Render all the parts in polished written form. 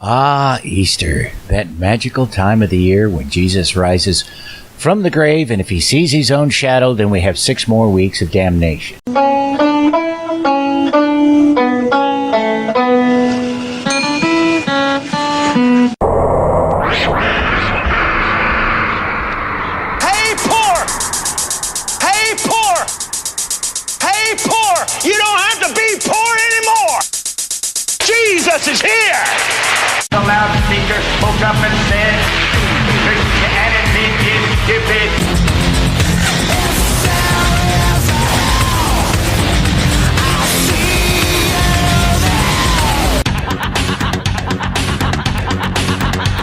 Ah, Easter, that magical time of the year when Jesus rises from the grave, and if he sees his own shadow, then we have 6 more weeks of damnation. You don't have to be poor anymore. Jesus is here. The loudspeaker spoke up and said, Christianity is stupid.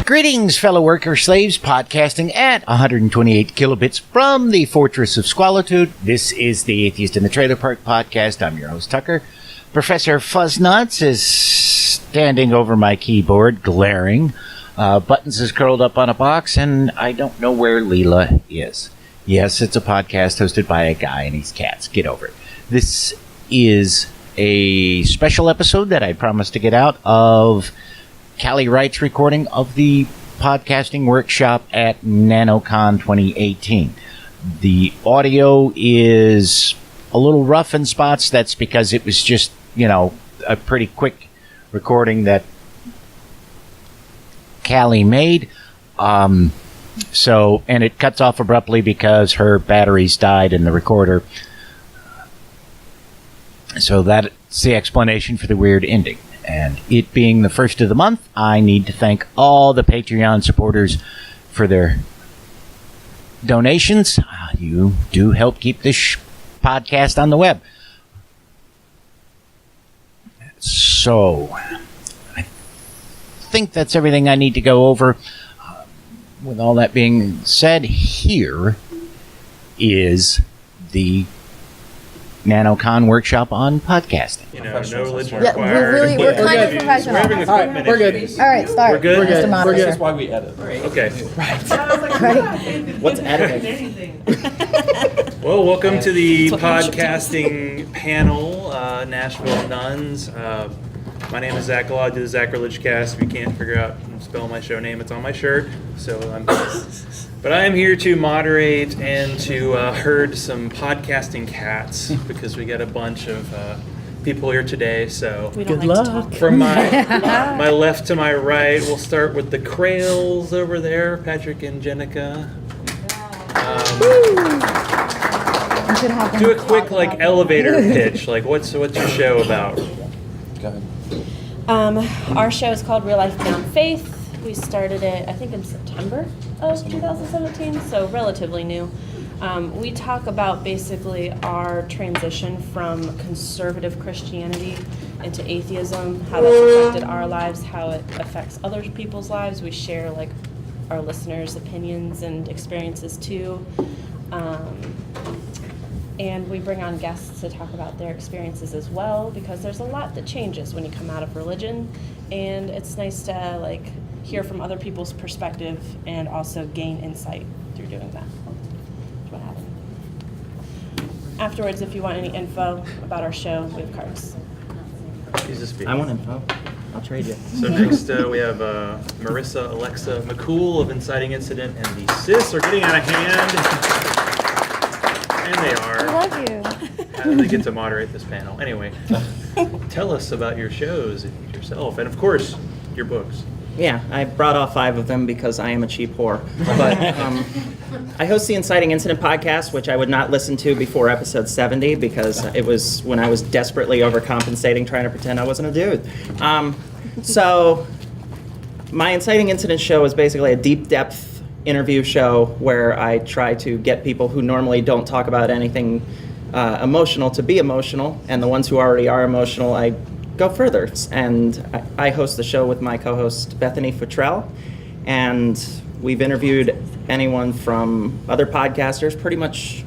Greetings, fellow worker slaves, podcasting at 128 kilobits from the Fortress of Squalitude. This is the Atheist in the Trailer Park podcast. I'm your host, Tucker. Professor Fuzznuts is standing over my keyboard, glaring. Buttons is curled up on a box, and I don't know where Leela is. Yes, it's a podcast hosted by a guy and his cats. Get over it. This is a special episode that I promised to get out of Callie Wright's recording of the podcasting workshop at NaNoCon 2018. The audio is a little rough in spots. That's because it was just, a pretty quick recording that Callie made. And it cuts off abruptly because her batteries died in the recorder. So that's the explanation for the weird ending. And it being the first of the month, I need to thank all the Patreon supporters for their donations. You do help keep this podcast on the web. So, I think that's everything I need to go over. With all that being said, here is the NaNoCon workshop on podcasting. No religion required. We're kind of professional. We're having equipment We're good. issues. All right, start. We're good? Mr. Moderator. That's why we edit. Okay. Right. What's editing? Well, welcome to the podcasting panel, Nashville Nuns. My name is Zach Law. I do the Zach Religion Cast. If you can't figure out and spell my show name, it's on my shirt. But I am here to moderate and to herd some podcasting cats because we got a bunch of people here today. So Good luck. from my left to my right, we'll start with the Krails over there, Patrick and Jenica. Do a quick elevator pitch. What's your show about? Go ahead. Our show is called Real Life Beyond Faith. We started it, I think, in September of 2017, so relatively new. We talk about basically our transition from conservative Christianity into atheism, how that's affected our lives, how it affects other people's lives. We share our listeners' opinions and experiences too. And we bring on guests to talk about their experiences as well, because there's a lot that changes when you come out of religion, and it's nice to hear from other people's perspective and also gain insight through doing that. That's what happened. Afterwards, if you want any info about our show, we have cards. I want info. I'll trade you. So next we have Marissa Alexa McCool of Inciting Incident, and the Sis are getting out of hand. And they are. I love you. They get to moderate this panel. Anyway, tell us about your shows and yourself, and of course, your books. Yeah, I brought all 5 of them because I am a cheap whore. But I host the Inciting Incident podcast, which I would not listen to before episode 70 because it was when I was desperately overcompensating, trying to pretend I wasn't a dude. So my Inciting Incident show is basically a deep depth interview show where I try to get people who normally don't talk about anything emotional to be emotional, and the ones who already are emotional, I go further. And I host the show with my co-host Bethany Futrell, and we've interviewed anyone from other podcasters, pretty much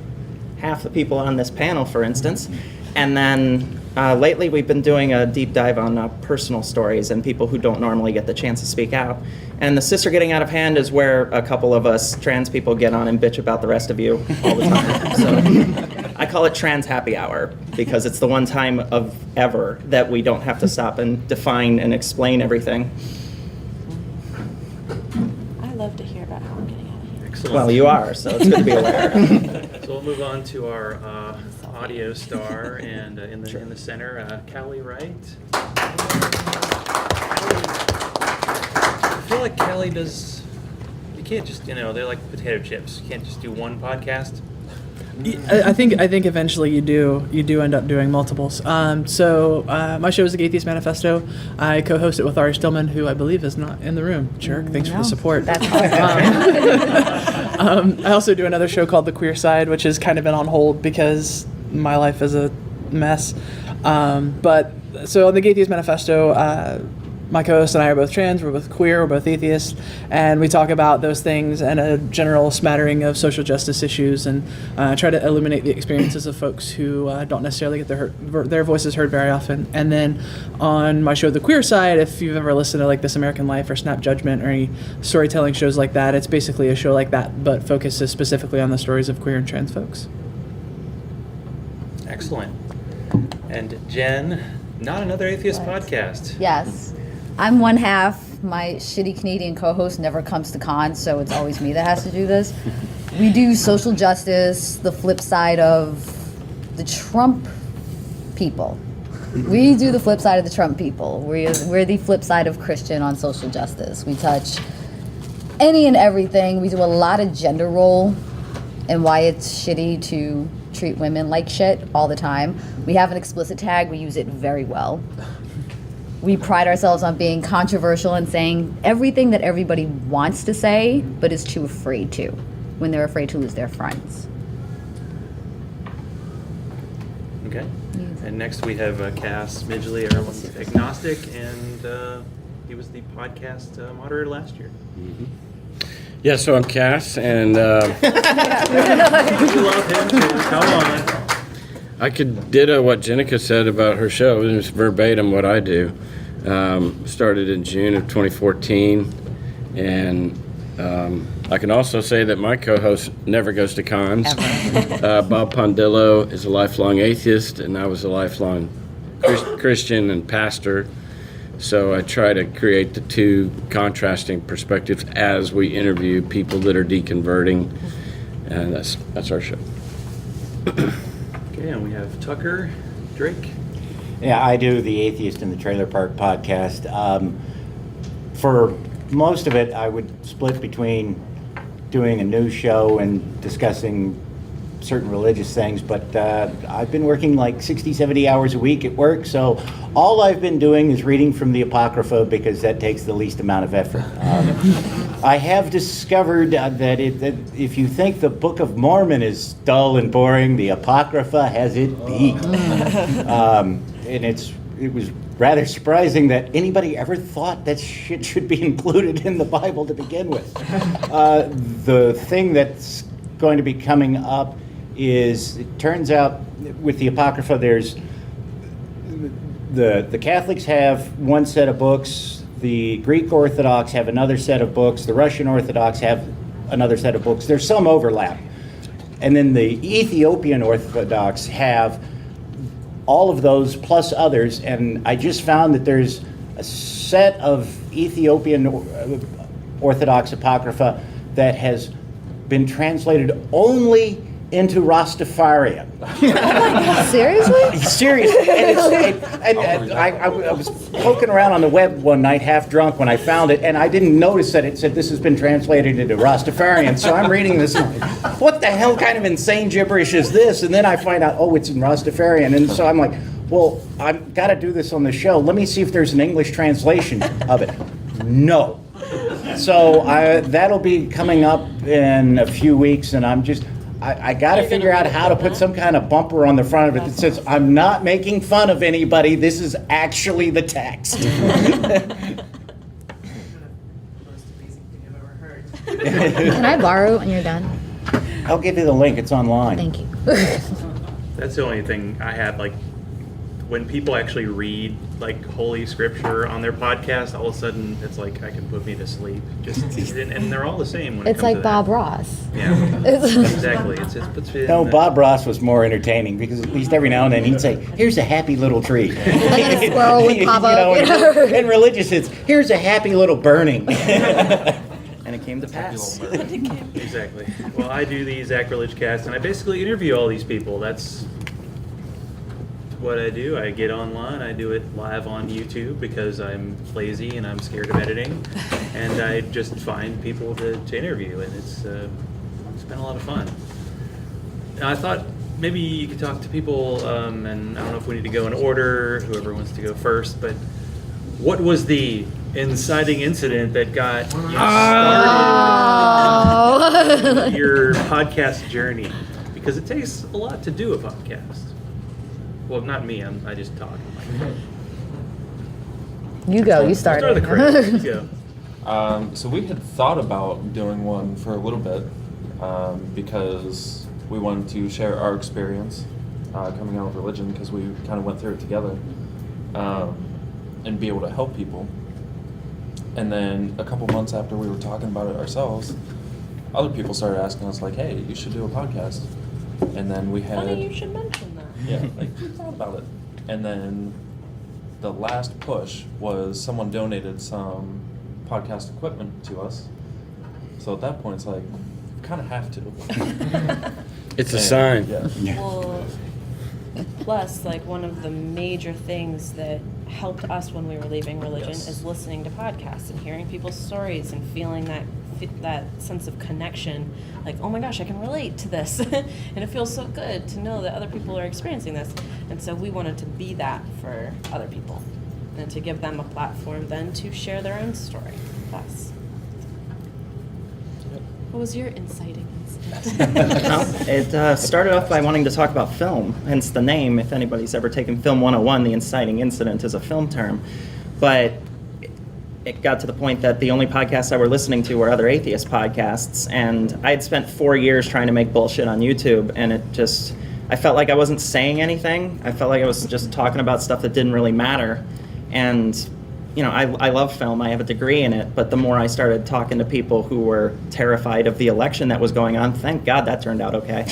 half the people on this panel, for instance. And then lately we've been doing a deep dive on personal stories and people who don't normally get the chance to speak out. And the Sister Getting Out of Hand is where a couple of us trans people get on and bitch about the rest of you all the time. So I call it Trans Happy Hour because it's the one time of ever that we don't have to stop and define and explain everything. love to hear about how I'm getting out of here. Excellent. Well, you are, so it's good to be aware. So we'll move on to our audio star, and in the center, Callie Wright. I feel like Callie does. You can't just they're like potato chips. You can't just do one podcast. I think eventually you do end up doing multiples. So my show is the Gay Atheist Manifesto. I co-host it with Ari Stillman, who I believe is not in the room. Jerk. Thanks for the support. That's I also do another show called The Queer Side, which has kind of been on hold because my life is a mess. But so on the Gay Atheist Manifesto, my co-host and I are both trans, we're both queer, we're both atheists, and we talk about those things and a general smattering of social justice issues, and try to illuminate the experiences of folks who don't necessarily get their voices heard very often. And then on my show, The Queer Side, if you've ever listened to like This American Life or Snap Judgment or any storytelling shows like that, it's basically a show like that, but focuses specifically on the stories of queer and trans folks. Excellent. And Jen, not another atheist podcast. Yes. I'm one half. My shitty Canadian co-host never comes to cons, so it's always me that has to do this. We do social justice, the flip side of the Trump people. We do the flip side of the Trump people. We're the flip side of Christian on social justice. We touch any and everything. We do a lot of gender role and why it's shitty to treat women like shit all the time. We have an explicit tag. We use it very well. We pride ourselves on being controversial and saying everything that everybody wants to say, but is too afraid to, when they're afraid to lose their friends. Okay. And next we have Cass Midgley, everyone's agnostic, and he was the podcast moderator last year. Mm-hmm. Yeah, so I'm Cass, and You love him too. Come on. I could ditto what Jenica said about her show. It was verbatim what I do. Started in June of 2014, and I can also say that my co-host never goes to cons. Bob Pondillo is a lifelong atheist, and I was a lifelong Christian and pastor. So I try to create the two contrasting perspectives as we interview people that are deconverting, and that's our show. Okay, and we have Tucker Drake. Yeah, I do the Atheist in the Trailer Park podcast. For most of it, I would split between doing a news show and discussing certain religious things, but I've been working like 60, 70 hours a week at work, so all I've been doing is reading from the Apocrypha because that takes the least amount of effort. I have discovered that if you think the Book of Mormon is dull and boring, the Apocrypha has it beat. And it was rather surprising that anybody ever thought that shit should be included in the Bible to begin with. The thing that's going to be coming up is, it turns out with the Apocrypha, there's the Catholics have one set of books, the Greek Orthodox have another set of books, the Russian Orthodox have another set of books. There's some overlap. And then the Ethiopian Orthodox have all of those plus others, and I just found that there's a set of Ethiopian Orthodox Apocrypha that has been translated only into Rastafarian. Seriously? Seriously. And I was poking around on the web one night, half drunk, when I found it, and I didn't notice that it said this has been translated into Rastafarian. So I'm reading this, and what the hell kind of insane gibberish is this? And then I find out, oh, it's in Rastafarian. And so I'm like, well, I've got to do this on the show. Let me see if there's an English translation of it. No. So that'll be coming up in a few weeks, and I got to figure out how to put some kind of bumper on the front of it that says, I'm not making fun of anybody, this is actually the text. Can I borrow when you're done? I'll give you the link, it's online. Thank you. That's the only thing I had, like, when people actually read like Holy Scripture on their podcast, all of a sudden it's like I can put me to sleep. And they're all the same when it It's comes like to Bob that. Ross. Yeah, exactly. No, Bob Ross was more entertaining because at least every now and then he'd say, "Here's a happy little tree," And then a squirrel would pop up. And religious, it's "Here's a happy little burning." And it came to pass. Exactly. Well, I do the Sacrilege Cast, and I basically interview all these people. That's what I do. I get online. I do it live on YouTube because I'm lazy and I'm scared of editing, and I just find people to interview, and it's been a lot of fun. And I thought maybe you could talk to people, and I don't know if we need to go in order, whoever wants to go first, but what was the inciting incident that got you started your podcast journey? Because it takes a lot to do a podcast. Well, not me. I just talk. You go. You started. Start the credits. You go. So we had thought about doing one for a little bit because we wanted to share our experience coming out of religion, because we kind of went through it together, and be able to help people. And then a couple months after we were talking about it ourselves, other people started asking us, like, hey, you should do a podcast. And then we had... Funny you should mention that. Yeah, like, we thought about it. And then the last push was someone donated some podcast equipment to us. So at that point, it's like, we kind of have to. It's a sign. Yeah. Well, plus, like, one of the major things that helped us when we were leaving religion is listening to podcasts and hearing people's stories and feeling that sense of connection. Like, oh my gosh, I can relate to this. And it feels so good to know that other people are experiencing this. And so we wanted to be that for other people and to give them a platform then to share their own story with us. What was your inciting incident? It started off by wanting to talk about film, hence the name. If anybody's ever taken Film 101, the inciting incident is a film term. But it got to the point that the only podcasts I were listening to were other atheist podcasts, and I had spent 4 years trying to make bullshit on YouTube, and I felt like I wasn't saying anything. I felt like I was just talking about stuff that didn't really matter. And you know, I love film, I have a degree in it, but the more I started talking to people who were terrified of the election that was going on, thank God that turned out okay.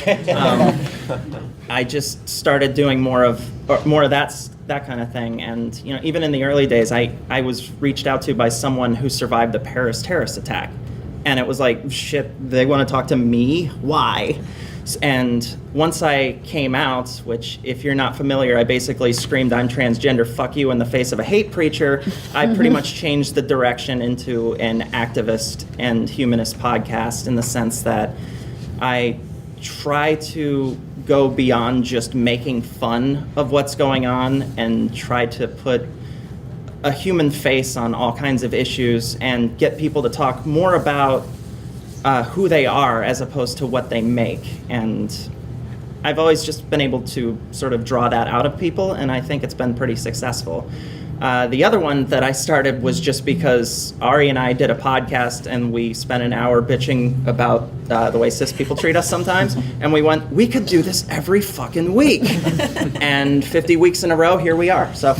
I just started doing more of that kind of thing. And you know, even in the early days, I was reached out to by someone who survived the Paris terrorist attack. And it was like, shit, they want to talk to me? Why? And once I came out, which if you're not familiar, I basically screamed, I'm transgender, fuck you, in the face of a hate preacher, I pretty much changed the direction into an activist and humanist podcast, in the sense that I try to go beyond just making fun of what's going on and try to put a human face on all kinds of issues and get people to talk more about who they are as opposed to what they make. And I've always just been able to sort of draw that out of people, and I think it's been pretty successful. The other one that I started was just because Ari and I did a podcast and we spent an hour bitching about the way cis people treat us sometimes, and we could do this every fucking week. And 50 weeks in a row, here we are. So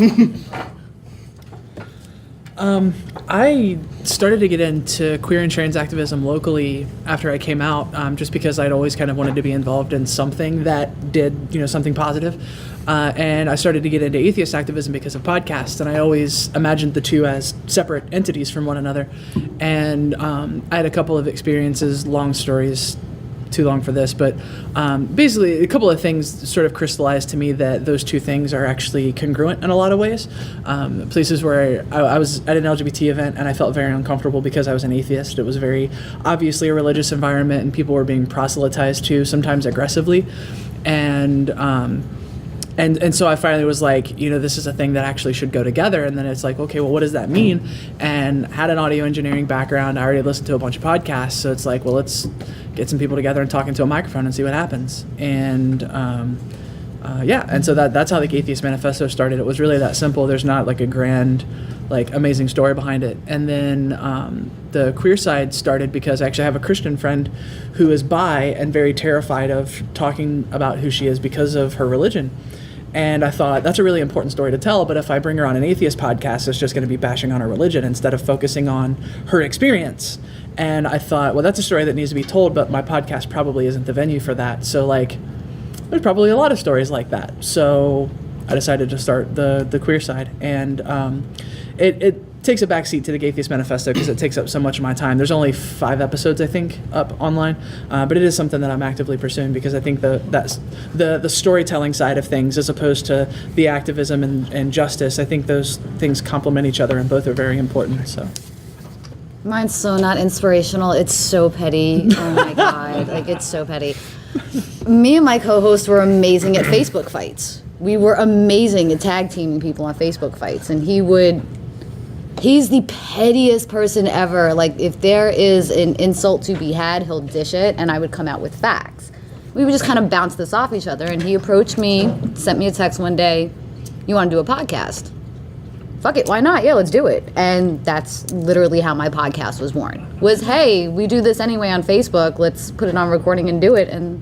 I started to get into queer and trans activism locally after I came out, just because I'd always kind of wanted to be involved in something that did, something positive. And I started to get into atheist activism because of podcasts, and I always imagined the two as separate entities from one another. And I had a couple of experiences, long stories, too long for this, but basically a couple of things sort of crystallized to me that those two things are actually congruent in a lot of ways. Places where I was at an LGBT event and I felt very uncomfortable because I was an atheist. It was very obviously a religious environment, and people were being proselytized to, sometimes aggressively. And so I finally was like, this is a thing that actually should go together. And then it's like, okay, well, what does that mean? And had an audio engineering background. I already listened to a bunch of podcasts. So it's like, well, let's get some people together and talk into a microphone and see what happens. And and so that's how the Atheist Manifesto started. It was really that simple. There's not like a grand, amazing story behind it. And then the queer side started because I actually have a Christian friend who is bi and very terrified of talking about who she is because of her religion. And I thought, that's a really important story to tell, but if I bring her on an atheist podcast, it's just going to be bashing on her religion instead of focusing on her experience. And I thought, well, that's a story that needs to be told, but my podcast probably isn't the venue for that. So, there's probably a lot of stories like that. So I decided to start the queer side. And it takes a backseat to the Atheist Manifesto because it takes up so much of my time. There's only 5 episodes, I think, up online, but it is something that I'm actively pursuing because I think that's the storytelling side of things as opposed to the activism and justice. I think those things complement each other and both are very important. So. Mine's so not inspirational. It's so petty. Oh my God. Like, it's so petty. Me and my co-host were amazing at Facebook fights. We were amazing at tag teaming people on Facebook fights. And he's the pettiest person ever. Like, if there is an insult to be had, he'll dish it, and I would come out with facts. We would just kind of bounce this off each other. And he approached me, sent me a text one day, "You want to do a podcast?" Fuck it, why not? Yeah, let's do it. And that's literally how my podcast was born. Was, hey, we do this anyway on Facebook. Let's put it on recording and do it. And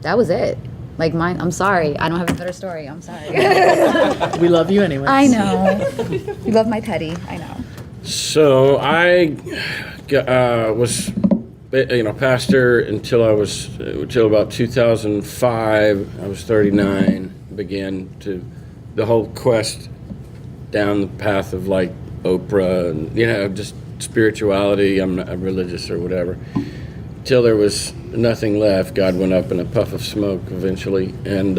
that was it. Like, mine, I'm sorry. I don't have a better story. I'm sorry. We love you anyway. I know. You love my petty. I know. So I was, pastor until about 2005. I was 39. Began the whole quest down the path of like Oprah and just spirituality. I'm not religious or whatever. Till there was nothing left, God went up in a puff of smoke eventually. And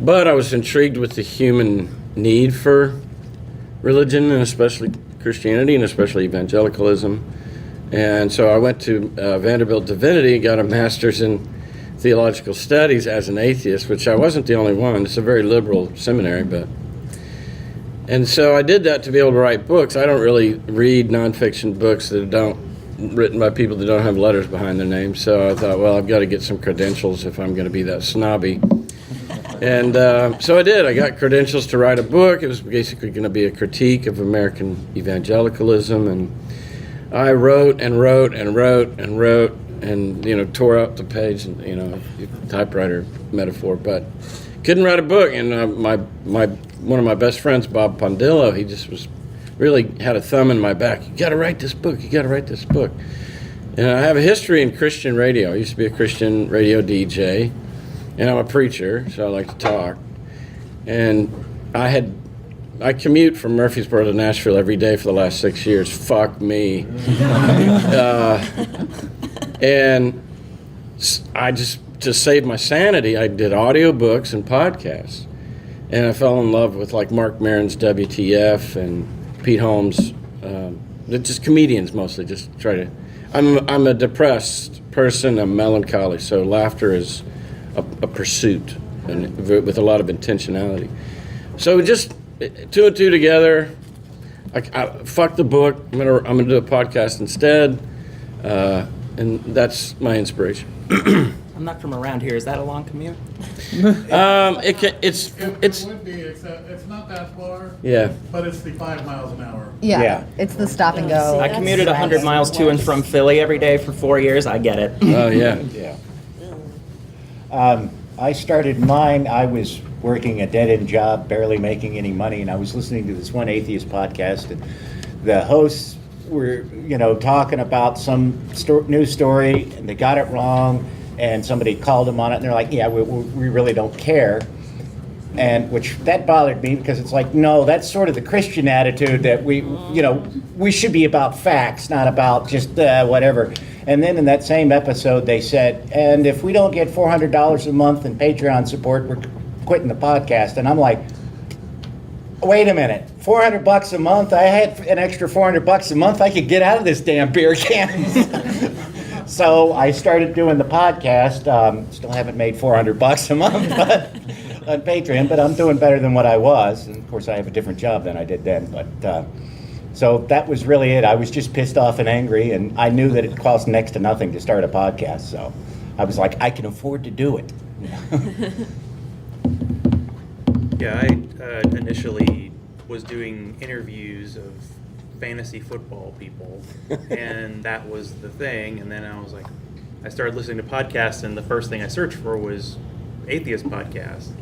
but I was intrigued with the human need for religion, and especially Christianity, and especially evangelicalism. And so I went to Vanderbilt Divinity, got a master's in theological studies as an atheist, which I wasn't the only one. It's a very liberal seminary, and so I did that to be able to write books. I don't really read nonfiction books written by people that don't have letters behind their names. So I thought, well, I've got to get some credentials if I'm going to be that snobby. And so I did. I got credentials to write a book. It was basically going to be a critique of American evangelicalism. And I wrote and wrote and wrote and wrote and, tore out the page, and, typewriter metaphor, but couldn't write a book. And one of my best friends, Bob Pondillo, he just really had a thumb in my back. You got to write this book. You got to write this book. And I have a history in Christian radio. I used to be a Christian radio DJ, and I'm a preacher, so I like to talk. And I commute from Murfreesboro to Nashville every day for the last 6 years. Fuck me. And I just, to save my sanity, I did audiobooks and podcasts. And I fell in love with like Mark Maron's WTF and Pete Holmes, just comedians mostly. Just try to. I'm a depressed person. I'm melancholy, so laughter is a pursuit, and with a lot of intentionality. So just 2 and 2 together. I fuck the book. I'm gonna do a podcast instead, and that's my inspiration. I'm not from around here. Is that a long commute? It's would be, except it's not that far. Yeah. But it's the 5 miles an hour. Yeah. It's the stop and go. I commuted 100 miles to and from Philly every day for 4 years. I get it. Oh yeah. Yeah. I started mine. I was working a dead-end job, barely making any money, and I was listening to this one atheist podcast, and the hosts were, talking about some news story, and they got it wrong, and somebody called them on it, and they're like, "Yeah, we really don't care," and that bothered me because it's like, no, that's sort of the Christian attitude that we should be about facts, not about just whatever. And then in that same episode, they said, and if we don't get $400 a month in Patreon support, we're quitting the podcast. And I'm like, wait a minute, $400 a month? I had an extra $400 a month. I could get out of this damn beer can. So I started doing the podcast. Still haven't made $400 a month on Patreon, but I'm doing better than what I was. And of course, I have a different job than I did then. But so that was really it. I was just pissed off and angry, and I knew that it cost next to nothing to start a podcast. So I was like, I can afford to do it. Yeah, I initially was doing interviews of fantasy football people, and that was the thing. And then I started listening to podcasts, and the first thing I searched for was atheist podcast.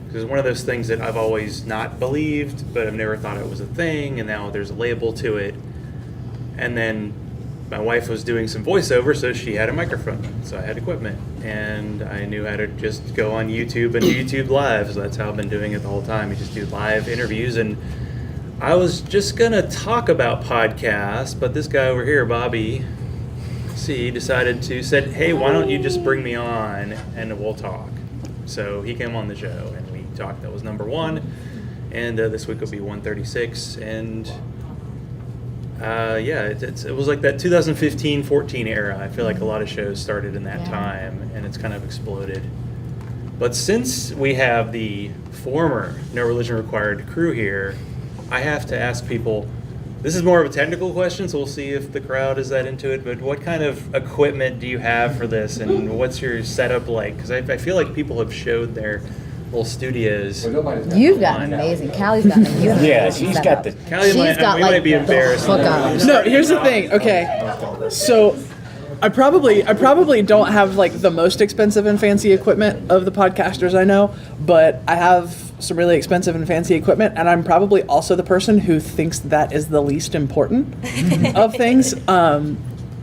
Because it's one of those things that I've always not believed, but I've never thought it was a thing, and now there's a label to it. And then my wife was doing some voiceover, so she had a microphone, so I had equipment, and I knew how to just go on YouTube and do YouTube Live. So that's how I've been doing it the whole time. You just do live interviews, and I was just going to talk about podcasts, but this guy over here, Bobby C, said, hey, why don't you just bring me on and we'll talk. So he came on the show and we talked. That was number 1. And this week will be 136. And it was like that 2015-14 era. I feel like a lot of shows started in that time, and it's kind of exploded. But since we have the former No Religion Required crew here, I have to ask people, this is more of a technical question, so we'll see if the crowd is that into it, but what kind of equipment do you have for this, and what's your setup like? Because I feel like people have showed their little studios. You've got an amazing. Callie's got an amazing. Yeah, she's got the. Callie might be embarrassed. No, here's the thing. Okay, so I probably don't have like the most expensive and fancy equipment of the podcasters I know, but I have some really expensive and fancy equipment, and I'm probably also the person who thinks that is the least important of things.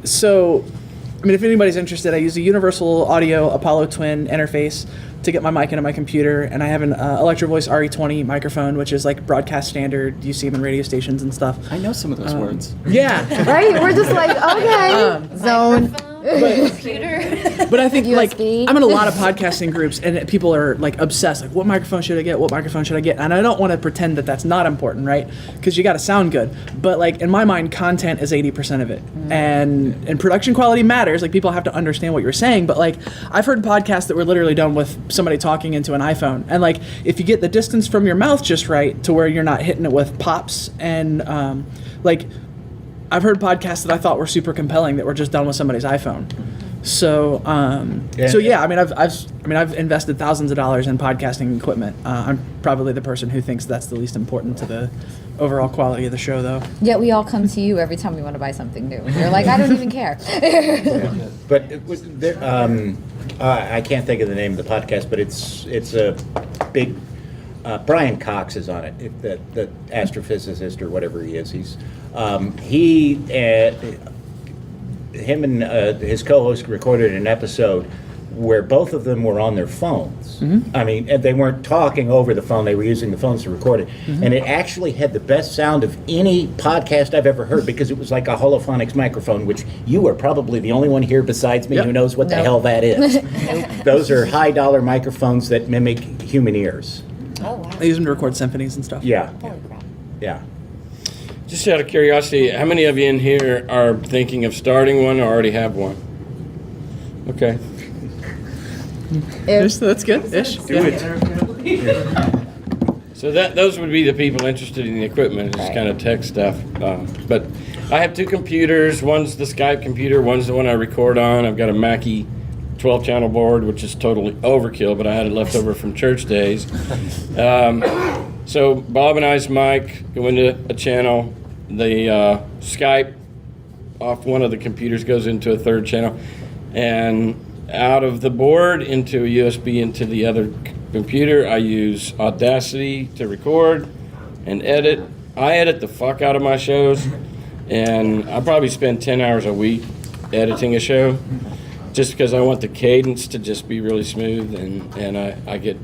So, I mean, if anybody's interested, I use a Universal Audio Apollo Twin interface to get my mic into my computer, and I have an Electro Voice RE20 microphone, which is like broadcast standard. You see them in radio stations and stuff. I know some of those words. Yeah. Right? We're just like, okay, zone. Computer. But I think like USB. I'm in a lot of podcasting groups, and people are like obsessed. Like, what microphone should I get? What microphone should I get? And I don't want to pretend that that's not important, right? Because you got to sound good. But like in my mind, content is 80% of it, and production quality matters. Like people have to understand what you're saying. But like I've heard podcasts that were literally done with somebody talking into an iPhone, and like if you get the distance from your mouth just right to where you're not hitting it with pops and like. I've heard podcasts that I thought were super compelling that were just done with somebody's iPhone. So, I mean, I've invested thousands of dollars in podcasting equipment. I'm probably the person who thinks that's the least important to the overall quality of the show, though. Yet we all come to you every time we want to buy something new. You're like, I don't even care. But I can't think of the name of the podcast, but it's a big. Brian Cox is on it, the astrophysicist or whatever he is. Him and his co-host recorded an episode where both of them were on their phones. Mm-hmm. I mean, and they weren't talking over the phone; they were using the phones to record it, and it actually had the best sound of any podcast I've ever heard because it was like a holophonics microphone, which you are probably the only one here besides me who knows what the hell that is. Those are high-dollar microphones that mimic human ears. Oh, wow. I use them to record symphonies and stuff. Yeah. Holy crap. Yeah. Just out of curiosity, how many of you in here are thinking of starting one or already have one? Okay. Ish, that's good. Ish. Do it. So those would be the people interested in the equipment, just kind of tech stuff. But I have 2 computers. One's the Skype computer. One's the one I record on. I've got a Mackie 12-channel board, which is totally overkill, but I had it left over from church days. So Bob and I's mic go into a channel. The Skype off one of the computers goes into a 3rd channel, and out of the board into a USB into the other computer. I use Audacity to record and edit. I edit the fuck out of my shows, and I probably spend 10 hours a week editing a show, just because I want the cadence to just be really smooth, and I get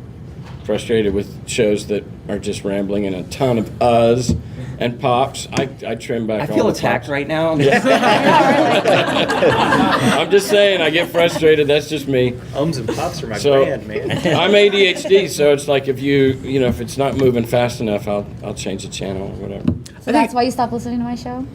frustrated with shows that are just rambling and a ton of uhs and pops. I trim back. I feel attacked right now. I'm just saying, I get frustrated. That's just me. Ums and pops are my brand, man. I'm ADHD, so it's like if if it's not moving fast enough, I'll change the channel or whatever. So that's why you stopped listening to my show?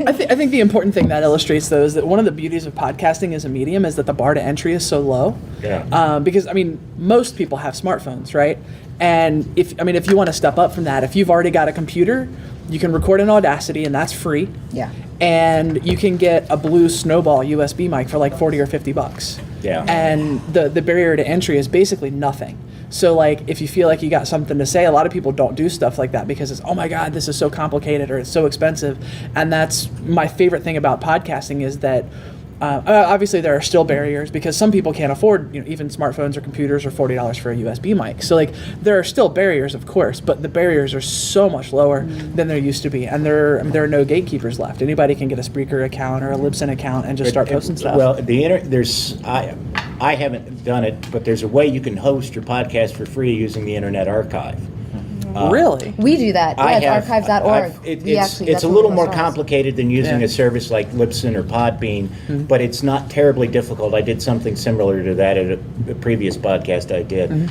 I think the important thing that illustrates, though, is that one of the beauties of podcasting as a medium is that the bar to entry is so low. Yeah. Because, I mean, most people have smartphones, right? And if you want to step up from that, if you've already got a computer, you can record in Audacity, and that's free. Yeah. And you can get a Blue Snowball USB mic for like $40 or $50. Yeah. And the barrier to entry is basically nothing. So like if you feel like you got something to say, a lot of people don't do stuff like that because it's, oh my God, this is so complicated or it's so expensive. And that's my favorite thing about podcasting is that obviously there are still barriers because some people can't afford even smartphones or computers or $40 for a USB mic. So like there are still barriers, of course, but the barriers are so much lower than there used to be, and there are no gatekeepers left. Anybody can get a Spreaker account or a Libsyn account and just start posting stuff. Well, I haven't done it, but there's a way you can host your podcast for free using the Internet Archive. Really? We do that. I Yeah, it's have- archives.org. It's that's a where little we more host ours. complicated than using Yeah. a service like Libsyn or Podbean, but it's not terribly difficult. I did something similar to that at a previous podcast I did,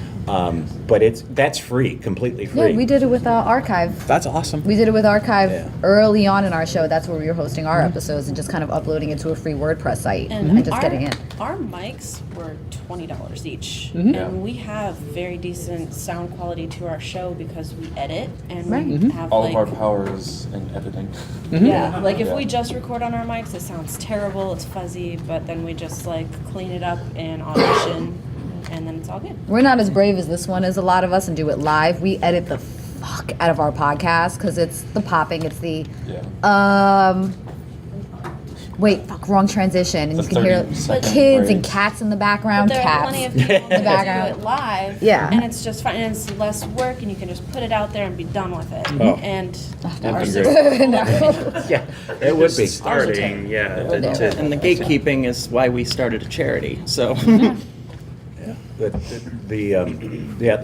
but that's free, completely free. Yeah, we did it with Archive. That's awesome. We did it with Archive Yeah. early on in our show. That's where we were hosting our episodes and just kind of uploading it to a free WordPress site and just getting in. Our mics were $20 each, Yeah. and we have very decent sound quality to our show because we edit and Right. we have All like of our power is in editing. yeah, like if Yeah. we just record on our mics, it sounds terrible, it's fuzzy, but then we just like clean it up in Audition, and then it's all good. We're not as brave as this one is, a lot of us, and do it live. We edit the fuck out of our podcast because it's the popping, it's the Yeah. wait, fuck, wrong transition, and The you can hear 30-second kids and breaks. cats in the background. But there are Cats. plenty of people in the that do background. it live, Yeah. and it's just fun, and it's less work, and you can just put it out there and be done with it. Oh. And That'd be ours great. is Yeah, it would be. Just starting, yeah. And the gatekeeping is why we started a charity. So But the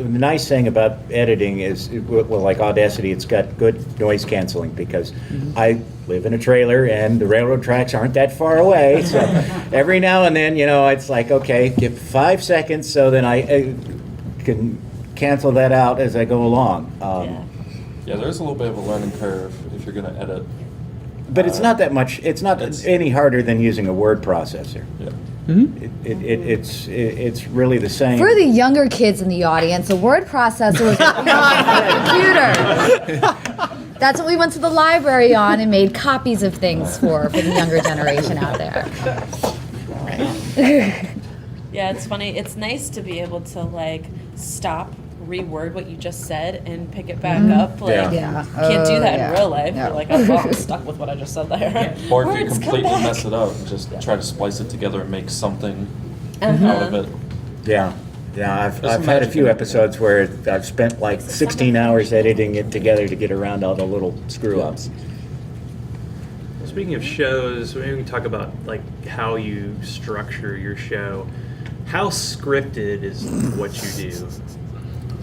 nice thing about editing is, well, like Audacity, it's got good noise canceling because I live in a trailer and the railroad tracks aren't that far away. So every now and then, it's like, okay, give 5 seconds so then I can cancel that out as I go along. yeah. Yeah, there's a little bit of a learning curve if you're going to edit. But it's not that much. It's not any harder than using a word processor. Yeah. It's really the same. For the younger kids in the audience, a word processor was on a computer. That's what we went to the library on and made copies of things for the younger generation out there. Yeah, it's funny. It's nice to be able to like stop, reword what you just said, and pick it back up. Like, Yeah. Yeah. can't do that yeah. in real life. Yeah. You're like, oh, well, I'm stuck with what I just said there. Or if you Words, come completely back. mess it up, just try to splice it together and make something Uh-huh. out of it. Yeah, I've There's had a magic few in it. episodes where I've spent like 16 hours editing it together to get around all the little screw ups. Speaking of shows, maybe we can talk about like how you structure your show. How scripted is what you do?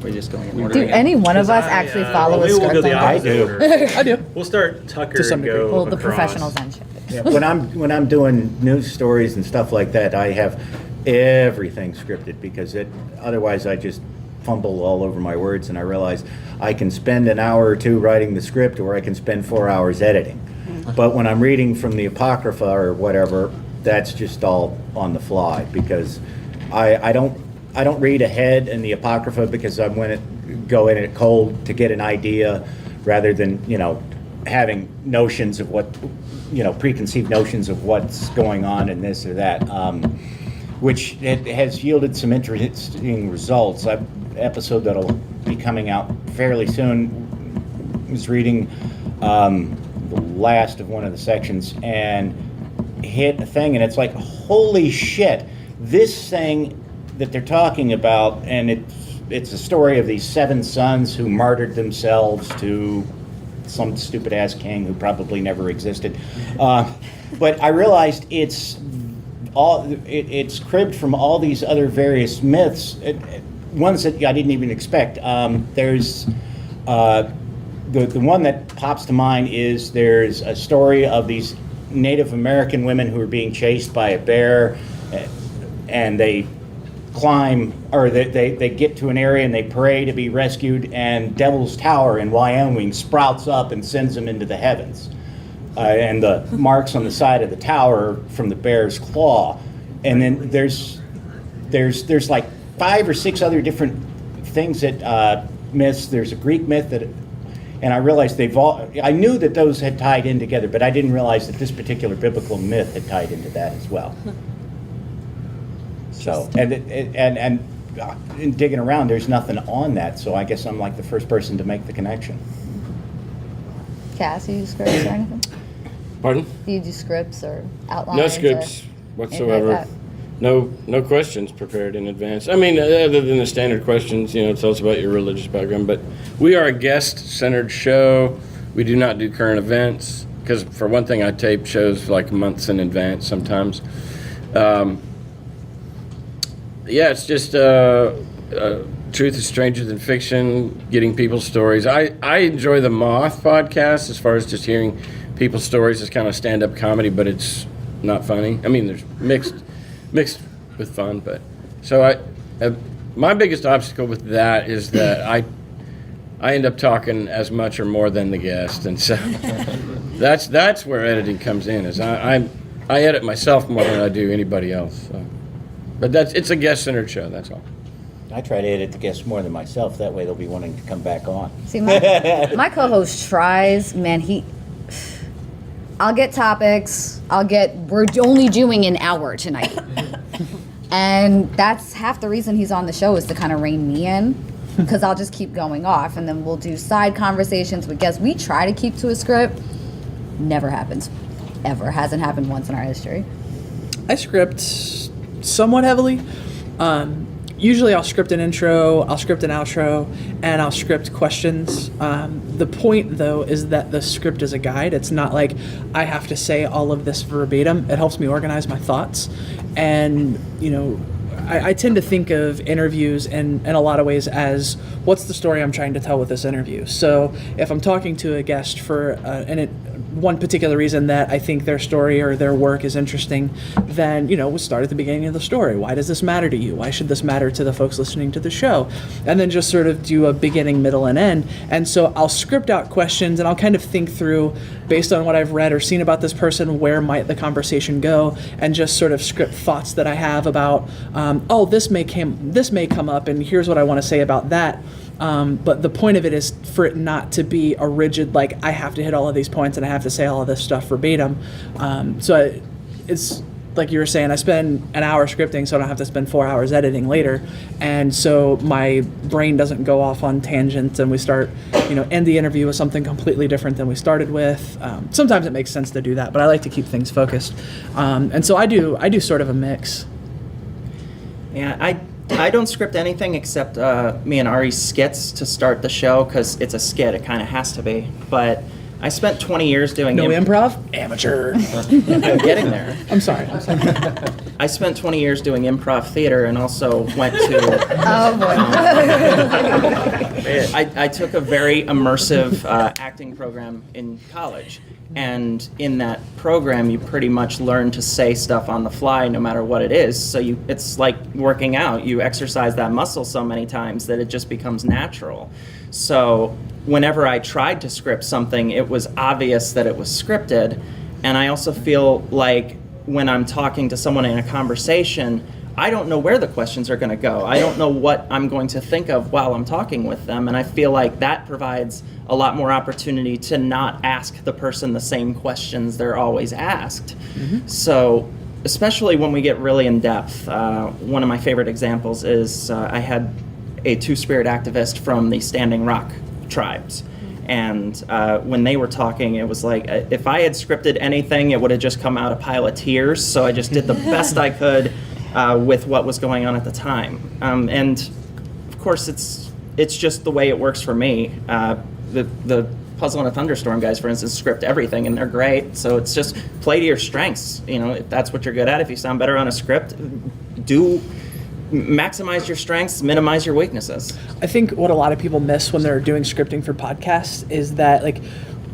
we're just going in order. Do again. any one of us I, actually follow a maybe we'll go script the on I opposite do. order. I do. We'll start Tucker To some and degree. go Well, the across. professionals and shit. Yeah, when I'm doing news stories and stuff like that, I have everything scripted because otherwise I just fumble all over my words, and I realize I can spend an hour or two writing the script, or I can spend 4 hours editing. But when I'm reading from the Apocrypha or whatever, that's just all on the fly because I don't read ahead in the Apocrypha because I want to go in it cold to get an idea rather than having notions of what preconceived notions of what's going on in this or that, which it has yielded some interesting results. An episode that'll be coming out fairly soon was reading the last of one of the sections and hit a thing, and it's like, holy shit, this thing that they're talking about, and it's a story of these 7 sons who martyred themselves to some stupid ass king who probably never existed. But I realized it's cribbed from all these other various myths, ones that I didn't even expect. There's the one that pops to mind is there's a story of these Native American women who are being chased by a bear, and they climb, or they get to an area and they pray to be rescued, and Devil's Tower in Wyoming sprouts up and sends them into the heavens. And the marks on the side of the tower from the bear's claw. And then there's like 5 or 6 other different things that myths. There's a Greek myth that, and I realized I knew that those had tied in together, but I didn't realize that this particular biblical myth had tied into that as well. So, and in digging around, there's nothing on that, so I guess I'm like the first person to make the connection. Cass, do you do scripts or anything? Pardon? Do you do scripts or outlines? No or scripts anything whatsoever. like that? No questions prepared in advance. I mean, other than the standard questions, tell us about your religious background. But we are a guest-centered show. We do not do current events because, for one thing, I tape shows like months in advance sometimes. Yeah, it's just Truth is Stranger Than Fiction, getting people's stories. I enjoy the Moth podcast as far as just hearing people's stories. It's kind of stand-up comedy, but it's not funny. I mean, there's mixed with fun, but so my biggest obstacle with that is that I end up talking as much or more than the guest, and so that's where editing comes in. Is I edit myself more than I do anybody else. So. But it's a guest-centered show. That's all. I try to edit the guests more than myself. That way they'll be wanting to come back on. See, my co-host tries, man, I'll get topics, we're only doing an hour tonight. And that's half the reason he's on the show, is to kind of rein me in, because I'll just keep going off, and then we'll do side conversations with guests. We try to keep to a script. Never happens. Ever. Hasn't happened once in our history. I script somewhat heavily. Usually I'll script an intro, I'll script an outro, and I'll script questions. The point, though, is that the script is a guide. It's not like I have to say all of this verbatim. It helps me organize my thoughts. And, I tend to think of interviews in a lot of ways as, what's the story I'm trying to tell with this interview? So if I'm talking to a guest for one particular reason that I think their story or their work is interesting, then, we'll start at the beginning of the story. Why does this matter to you? Why should this matter to the folks listening to the show? And then just sort of do a beginning, middle, and end. And so I'll script out questions, and I'll kind of think through, based on what I've read or seen about this person, where might the conversation go, and just sort of script thoughts that I have about, this may come up, and here's what I want to say about that. But the point of it is for it not to be a rigid, like, I have to hit all of these points and I have to say all of this stuff verbatim. It's like you were saying, I spend an hour scripting, so I don't have to spend 4 hours editing later. And so my brain doesn't go off on tangents, and we start, end the interview with something completely different than we started with. Sometimes it makes sense to do that, but I like to keep things focused. And so I do sort of a mix. Yeah, I don't script anything except me and Ari's skits to start the show, because it's a skit. It kind of has to be. But I spent 20 years doing improv? Amateur. I'm getting there. I'm sorry. I spent 20 years doing improv theater, and also went to... Oh, boy. I took a very immersive acting program in college. And in that program, you pretty much learn to say stuff on the fly, no matter what it is. So it's like working out. You exercise that muscle so many times that it just becomes natural. So whenever I tried to script something, it was obvious that it was scripted. And I also feel like when I'm talking to someone in a conversation, I don't know where the questions are going to go. I don't know what I'm going to think of while I'm talking with them. And I feel like that provides a lot more opportunity to not ask the person the same questions they're always asked. Mm-hmm. So especially when we get really in depth, one of my favorite examples is I had a Two-Spirit activist from the Standing Rock tribes. And when they were talking, it was like, if I had scripted anything, it would have just come out a pile of tears. So I just did the best I could with what was going on at the time. And of course, it's just the way it works for me. The Puzzle in a Thunderstorm guys, for instance, script everything, and they're great. So it's just play to your strengths. If that's what you're good at, if you sound better on a script, maximize your strengths, minimize your weaknesses. I think what a lot of people miss when they're doing scripting for podcasts is that, like,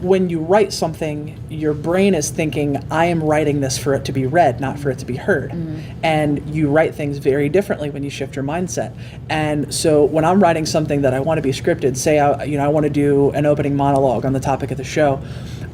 when you write something, your brain is thinking, I am writing this for it to be read, not for it to be heard. Mm-hmm. And you write things very differently when you shift your mindset. And so when I'm writing something that I want to be scripted, say I want to do an opening monologue on the topic of the show,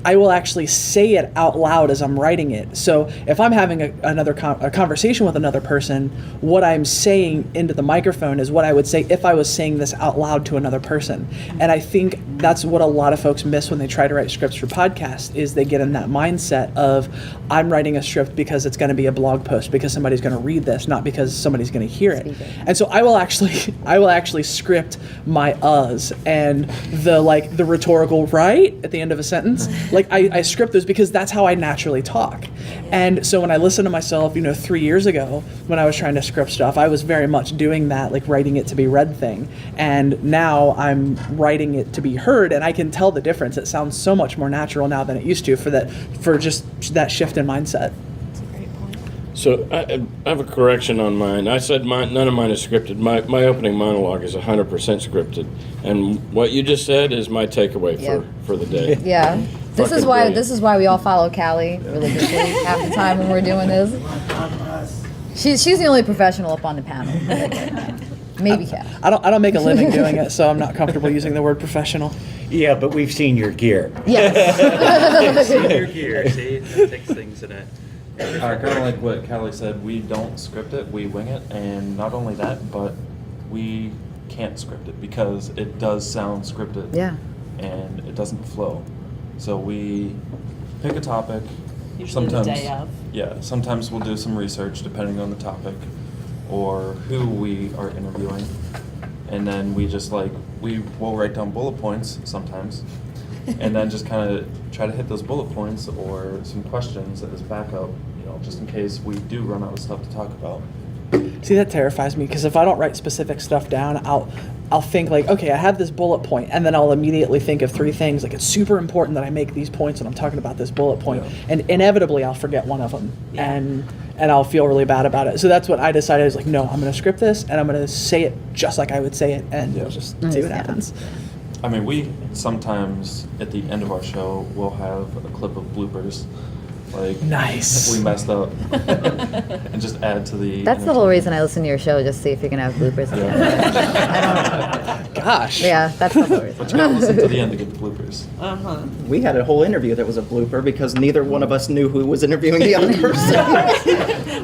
I will actually say it out loud as I'm writing it. So if I'm having a conversation with another person, what I'm saying into the microphone is what I would say if I was saying this out loud to another person. And I think that's what a lot of folks miss when they try to write scripts for podcasts, is they get in that mindset of, I'm writing a script because it's going to be a blog post, because somebody's going to read this, not because somebody's going to hear it. And so I will actually script my uhs and the rhetorical right at the end of a sentence. Like I script those because that's how I naturally talk. And so when I listen to myself, 3 years ago when I was trying to script stuff, I was very much doing that, like writing it to be read thing. And now I'm writing it to be heard, and I can tell the difference. It sounds so much more natural now than it used to for just that shift in mindset. That's a great point. So I have a correction on mine. I said none of mine is scripted. My opening monologue is 100% scripted, and what you just said is my takeaway for the day. Yeah. This is why we all follow Callie religiously half the time when we're doing this. She's the only professional up on the panel. Maybe Cal. I don't make a living doing it, so I'm not comfortable using the word professional. Yeah, but we've seen your gear. Yes. Your gear, see, that takes things in it. Kind of like what Callie said, we don't script it, we wing it, and not only that, but we can't script it because it does sound scripted. Yeah. And it doesn't flow. So we pick a topic. Usually the day of. Yeah, sometimes we'll do some research depending on the topic or who we are interviewing. And then we just we'll write down bullet points sometimes. And then just kind of try to hit those bullet points or some questions as backup, just in case we do run out of stuff to talk about. See, that terrifies me because if I don't write specific stuff down, I'll think okay, I have this bullet point, and then I'll immediately think of 3 things. It's super important that I make these points when I'm talking about this bullet point, and inevitably I'll forget one of them, and I'll feel really bad about it. So that's what I decided is no, I'm going to script this, and I'm going to say it just like I would say it, and we'll just see what happens. I mean, we sometimes at the end of our show we'll have a clip of bloopers. Nice. We messed up, and just add to the. That's the whole reason I listen to your show, just to see if you're gonna have bloopers. Gosh. Yeah, that's the whole reason. But you gotta listen to the end to get the bloopers. We had a whole interview that was a blooper because neither one of us knew who was interviewing the other person.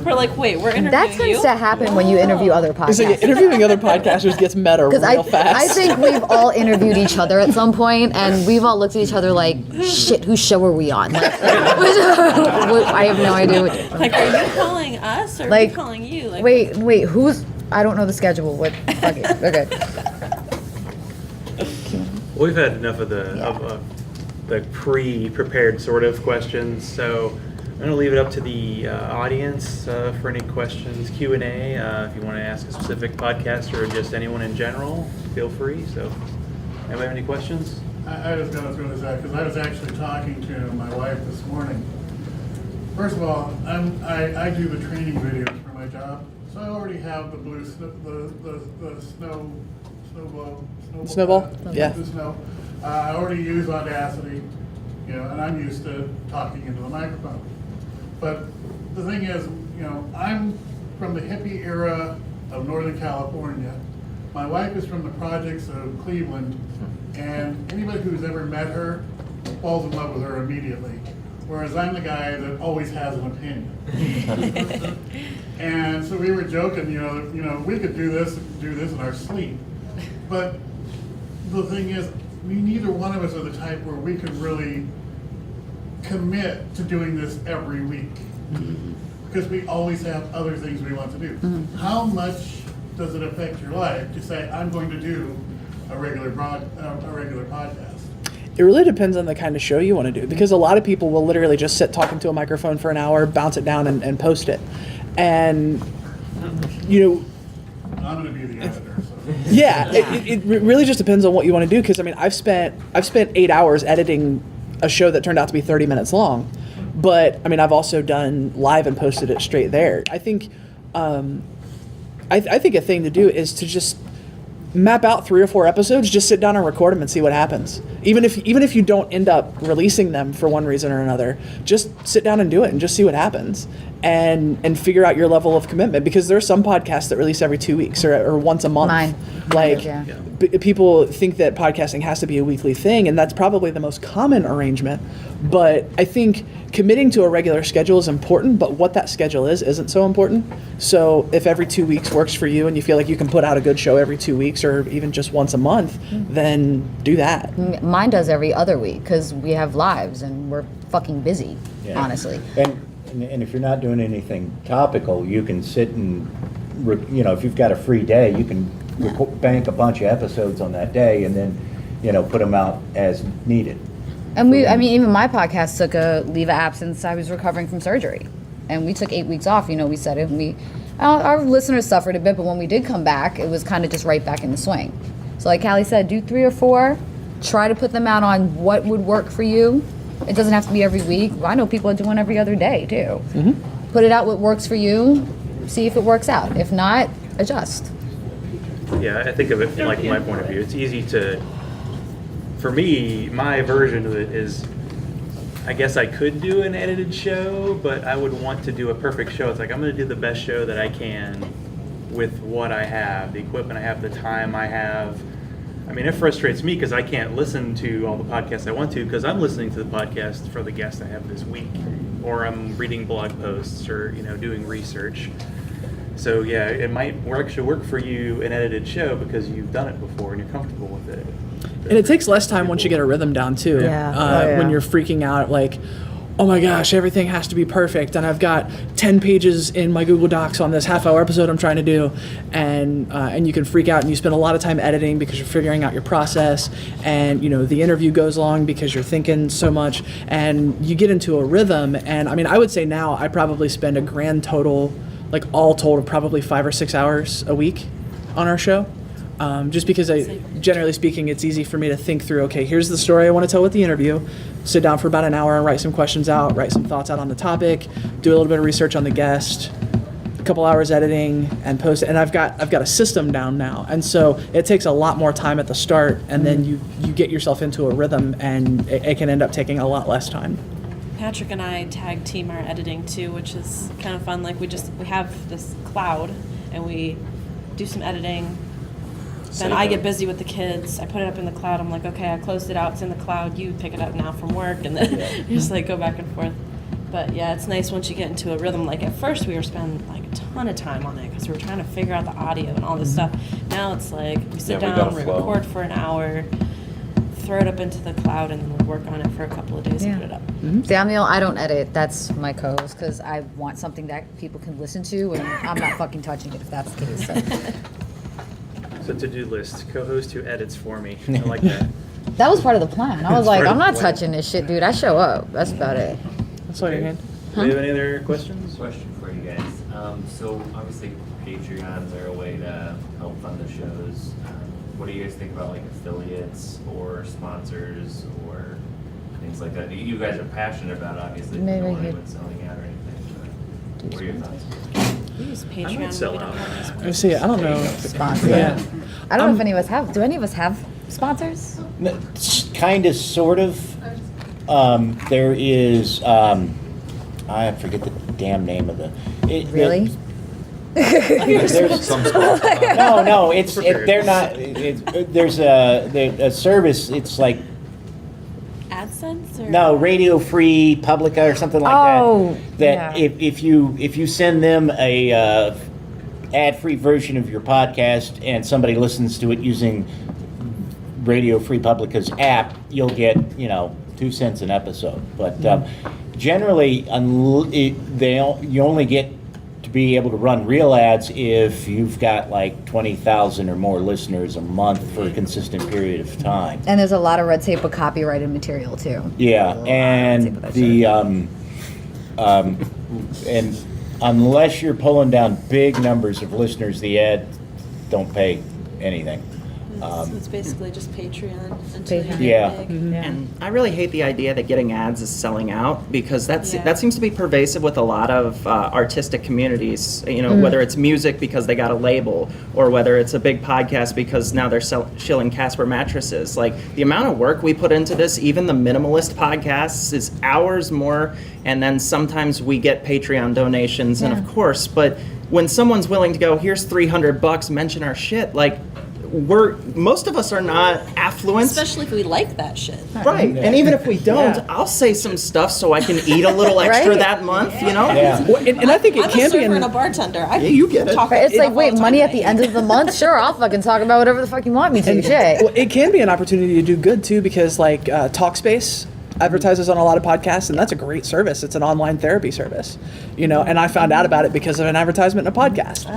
We're like, wait, we're interviewing That tends to happen when you interview other So podcasts. interviewing other podcasters gets meta real Because fast. I think we've all interviewed each other at some point, and we've all looked at each other like, shit, whose show are we on? I have no idea. Like, are you calling us or are we calling you? Wait, who's? I don't know the schedule. What? Fuck it. Okay. We've had enough of the pre-prepared sort of questions, so I'm going to leave it up to the audience for any questions, Q&A. If you want to ask a specific podcaster or just anyone in general, feel free. So, anybody have any questions? I was going to throw this out because I was actually talking to my wife this morning. First of all, I do the training videos for my job, so I already have the Snowball? Yeah. The snow. I already use Audacity, and I'm used to talking into the microphone. But the thing is, I'm from the hippie era of Northern California. My wife is from the projects of Cleveland, and anybody who's ever met her falls in love with her immediately. Whereas I'm the guy that always has an opinion. And so we were joking, we could do this in our sleep. But the thing is, neither one of us are the type where we could really commit to doing this every week. Because we always have other things we want to do. How much does it affect your life to say, I'm going to do a regular podcast? It really depends on the kind of show you want to do, because a lot of people will literally just sit talking to a microphone for an hour, bounce it down, and post it. And, I'm going to be the editor. So. Yeah, it really just depends on what you want to do, because, I've spent 8 hours editing a show that turned out to be 30 minutes long. But, I've also done live and posted it straight there. I think I think a thing to do is to just map out 3 or 4 episodes, just sit down and record them and see what happens. Even if you don't end up releasing them for one reason or another, just sit down and do it and just see what happens, and figure out your level of commitment, because there are some podcasts that release every 2 weeks or once a month. Mine. People think that podcasting has to be a weekly thing, and that's probably the most common arrangement. But I think committing to a regular schedule is important, but what that schedule isn't so important. So if every 2 weeks works for you and you feel like you can put out a good show every 2 weeks or even just once a month, then do that. Mine does every other week because we have lives and we're fucking busy, honestly. And if you're not doing anything topical, you can sit and, if you've got a free day, you can bank a bunch of episodes on that day and then, put them out as needed. And even my podcast took a leave of absence. I was recovering from surgery, and we took 8 weeks off. We said it, and our listeners suffered a bit, but when we did come back, it was kind of just right back in the swing. So like Callie said, do 3 or 4, try to put them out on what would work for you. It doesn't have to be every week. I know people are doing every other day too. put it out what works for you, see if it works out. If not, adjust. Yeah, I think of it from like my point of view. It's easy to, for me, my version of it is, I guess I could do an edited show, but I would want to do a perfect show. It's like, I'm going to do the best show that I can with what I have, the equipment I have, the time I have. I mean, it frustrates me because I can't listen to all the podcasts I want to because I'm listening to the podcast for the guest I have this week, or I'm reading blog posts, or doing research. So yeah, it might actually work for you an edited show because you've done it before and you're comfortable with it. And it takes less time once you get a rhythm down too. Yeah. When you're freaking out, like, oh my gosh, everything has to be perfect, and I've got 10 pages in my Google Docs on this half-hour episode I'm trying to do, and you can freak out, and you spend a lot of time editing because you're figuring out your process, and the interview goes long because you're thinking so much, and you get into a rhythm. And I mean, I would say now I probably spend a grand total, like all told, of probably 5 or 6 hours a week on our show. Just because generally speaking, it's easy for me to think through, okay, here's the story I want to tell with the interview, sit down for about an hour and write some questions out, write some thoughts out on the topic, do a little bit of research on the guest, a couple hours editing, and post it. And I've got a system down now. And so it takes a lot more time at the start, and then you get yourself into a rhythm, and it can end up taking a lot less time. Patrick and I tag team our editing too, which is kind of fun. Like we have this cloud and we do some editing. Then I get busy with the kids. I put it up in the cloud. I'm like, okay, I closed it out. It's in the cloud. You pick it up now from work, and then you just like go back and forth. But yeah, it's nice once you get into a rhythm. Like at first, we were spending like a ton of time on it because we were trying to figure out the audio and all this stuff. Now it's like we sit down, we record for an hour, throw it up into the cloud, and then we'll work on it for a couple of days and put it up. Samuel, I don't edit. That's my co-host because I want something that people can listen to, and I'm not fucking touching it if that's the case. So. So to-do list, co-host who edits for me. I like that. That was part of the plan. I was like, I'm not touching this shit, dude. I show up. That's about it. That's all you're getting. Do you have any other questions? Question for you guys. So obviously Patreons are a way to help fund the shows. What do you guys think about like affiliates or sponsors or things like that? You guys are passionate about, obviously. Maybe no we one could anyone's selling out or anything. But what are your thoughts? We use I might Patreon. sell We don't out. have I see. I don't know. Sponsor. Yeah. I don't know if any of us have. Do any of us have sponsors? Kind of, sort of. There is, I forget the damn name of the. Really? There's some. No, they're not. There's a service. It's like. AdSense or No, Radio Free Publica or something like that. yeah. If you send them a ad-free version of your podcast and somebody listens to it using Radio Free Publica's app, you'll get 2 cents an episode. But generally, you only get to be able to run real ads if you've got like 20,000 or more listeners a month for a consistent period of time. And there's a lot of red tape with copyrighted material too. Yeah, and the and unless you're pulling down big numbers of listeners, the ad don't pay anything. So it's basically just Patreon until you Patreon. get Yeah. big. And I really hate the idea that getting ads is selling out because Yeah. that seems to be pervasive with a lot of artistic communities. Whether it's music because they got a label, or whether it's a big podcast because now they're shilling Casper mattresses. Like the amount of work we put into this, even the minimalist podcasts, is hours more. And then sometimes we get Patreon donations, and of course, but when someone's willing to go, here's $300, mention our shit, like. Most of us are not affluent. Especially if we like that shit. Right, and even if we don't, I'll say some stuff so I can eat a little extra Right? that month, Yeah. Well, and I think it I'm can a be server an and a bartender. you get it. Right, it's like, wait, money at the end of the month? Sure, I'll fucking talk about whatever the fuck you want me to. Shit. Well, it can be an opportunity to do good too, because like Talkspace advertises on a lot of podcasts, and that's a great service. It's an online therapy service, and I found out about it because of an advertisement in a podcast.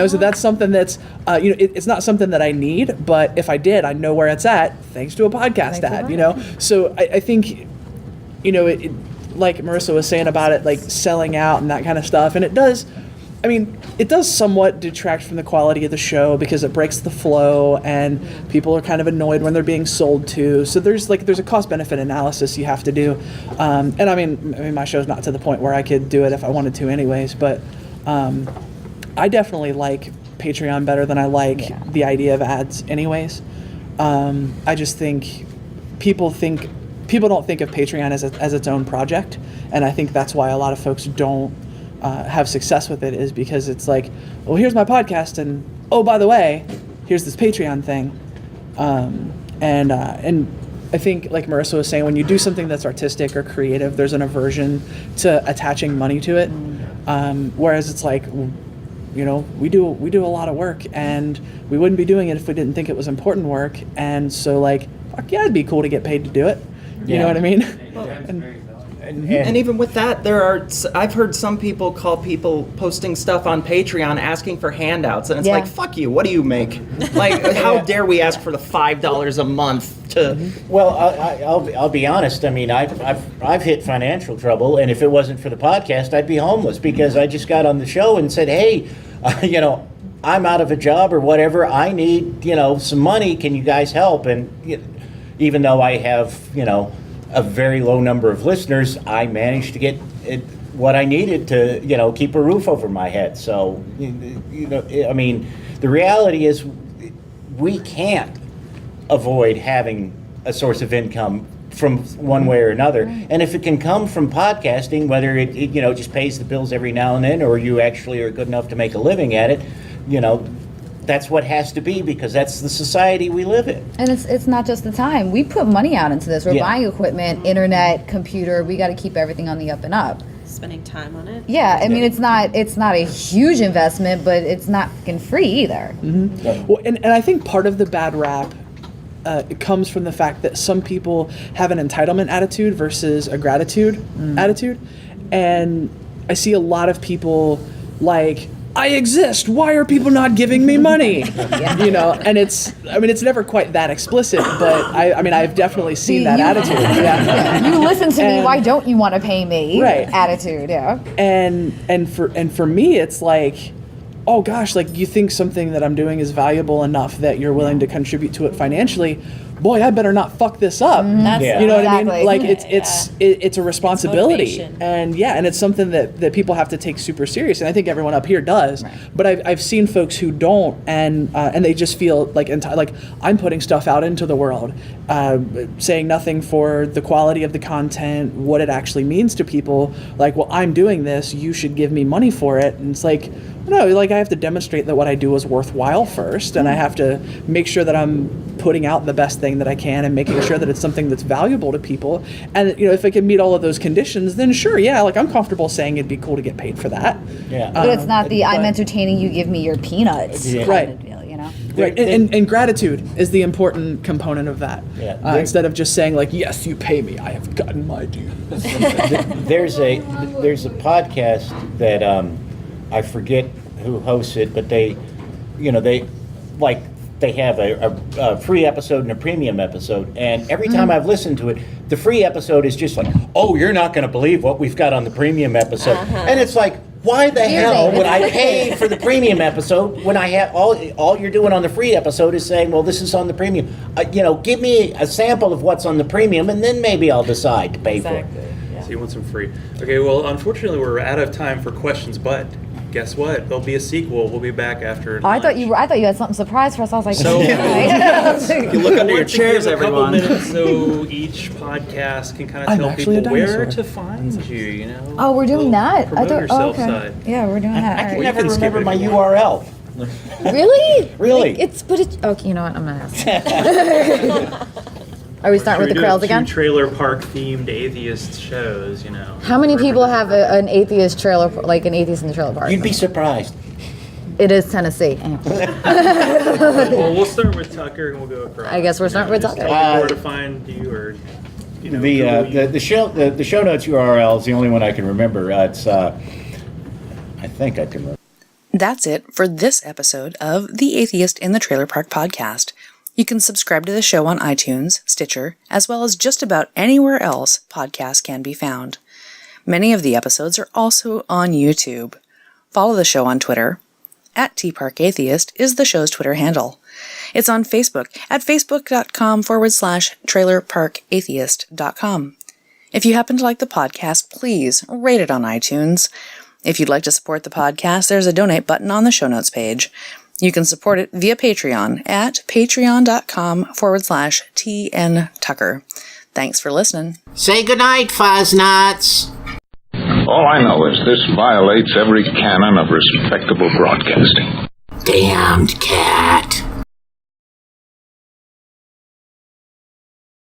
So that's something that's it's not something that I need, but if I did, I know where it's at thanks to a podcast ad. So I think it, like Marissa was saying about it, like selling out and that kind of stuff, and it does. I mean, it does somewhat detract from the quality of the show because it breaks the flow and people are kind of annoyed when they're being sold to. So there's a cost benefit analysis you have to do. And I mean, my show's not to the point where I could do it if I wanted to anyways, but I definitely like Patreon better than I like the idea of ads anyways. I just think people don't think of Patreon as its own project, and I think that's why a lot of folks don't have success with it, is because it's like, well, here's my podcast, and oh, by the way, here's this Patreon thing. And I think, like Marissa was saying, when you do something that's artistic or creative, there's an aversion to attaching money to it. Whereas it's like, you know, we do a lot of work, and we wouldn't be doing it if we didn't think it was important work. And so, like, fuck yeah, it'd be cool to get paid to do it. You know what I mean? And even with that, I've heard some people call people posting stuff on Patreon asking for handouts, and it's like, fuck you, what do you make? Like, how dare we ask for the $5 a month to... Well, I'll be honest. I mean, I've hit financial trouble, and if it wasn't for the podcast, I'd be homeless, because I just got on the show and said, hey, you know, I'm out of a job or whatever. I need, you know, some money. Can you guys help? And even though I have, you know, a very low number of listeners, I managed to get what I needed to, you know, keep a roof over my head. So, you know, I mean, the reality is we can't avoid having a source of income from one way or another. And if it can come from podcasting, whether it you know, just pays the bills every now and then, or you actually are good enough to make a living at it, you know, that's what has to be, because that's the society we live in. And it's not just the time. We put money out into this. We're buying equipment, internet, computer. We got to keep everything on the up and up. Spending time on it. Yeah, I mean, it's not a huge investment, but it's not fucking free either. Well, and I think part of the bad rap it comes from the fact that some people have an entitlement attitude versus a gratitude attitude. And I see a lot of people like, I exist, why are people not giving me money? You know, and it's never quite that explicit, but I mean, I've definitely seen that attitude. You listen to me, why don't you want to pay me? Right. Attitude, yeah. And for me, it's like, oh gosh, like, you think something that I'm doing is valuable enough that you're willing to contribute to it financially. Boy, I better not fuck this up. You know what I mean? Like, it's a responsibility, and it's something that people have to take super serious. And I think everyone up here does. Right. But I've seen folks who don't, and they just feel like I'm putting stuff out into the world, saying nothing for the quality of the content, what it actually means to people. Like, well, I'm doing this, you should give me money for it. And it's like, no, like, I have to demonstrate that what I do is worthwhile first, and I have to make sure that I'm putting out the best thing that I can and making sure that it's something that's valuable to people. And, you know, if I can meet all of those conditions, then sure, yeah, like, I'm comfortable saying it'd be cool to get paid for that. Yeah. But it's not I'm entertaining you, give me your peanuts. Right. Deal, you know? Right. And gratitude is the important component of that. Yeah. Instead of just saying, like, yes, you pay me, I have gotten my due. There's a podcast that I forget who hosts it, but they have a free episode and a premium episode, and every time I've listened to it, the free episode is just like, oh, you're not going to believe what we've got on the premium episode. And it's like, why the hell would I pay for the premium episode when I have all you're doing on the free episode is saying, well, this is on the premium. You know, give me a sample of what's on the premium, and then maybe I'll decide to pay for it. So you want some free. Okay, well, unfortunately, we're out of time for questions, but guess what? There'll be a sequel. We'll be back after. I thought you had something surprise for us. I was like, so you look under your chairs, everyone. A couple minutes so each podcast can kind of tell people where to find you. You know. Oh, we're doing that. Promote yourself side. Yeah, we're doing that. I can never remember my URL. Really? Really? Okay. You know what? I'm not asking. Are we starting with the Krells again? Trailer park themed atheist shows, you know. How many people have an atheist trailer, like an atheist in the trailer park? You'd be surprised. It is Tennessee. Well, we'll start with Tucker and we'll go across. I guess we're starting with Tucker. Tell people where to find you, or you know. The show notes URL is the only one I can remember. It's I think I can remember. That's it for this episode of the Atheist in the Trailer Park podcast. You can subscribe to the show on iTunes, Stitcher, as well as just about anywhere else podcasts can be found. Many of the episodes are also on YouTube. follow the show on Twitter. @TParkAtheist is the show's Twitter handle. It's on Facebook at facebook.com/trailerparkatheist.com. If you happen to like the podcast, please rate it on iTunes. If you'd like to support the podcast, there's a donate button on the show notes page. You can support it via Patreon at patreon.com/TNTucker. Thanks for listening. Say goodnight, Fuzz-Nuts. All I know is this violates every canon of respectable broadcasting. Damned cat.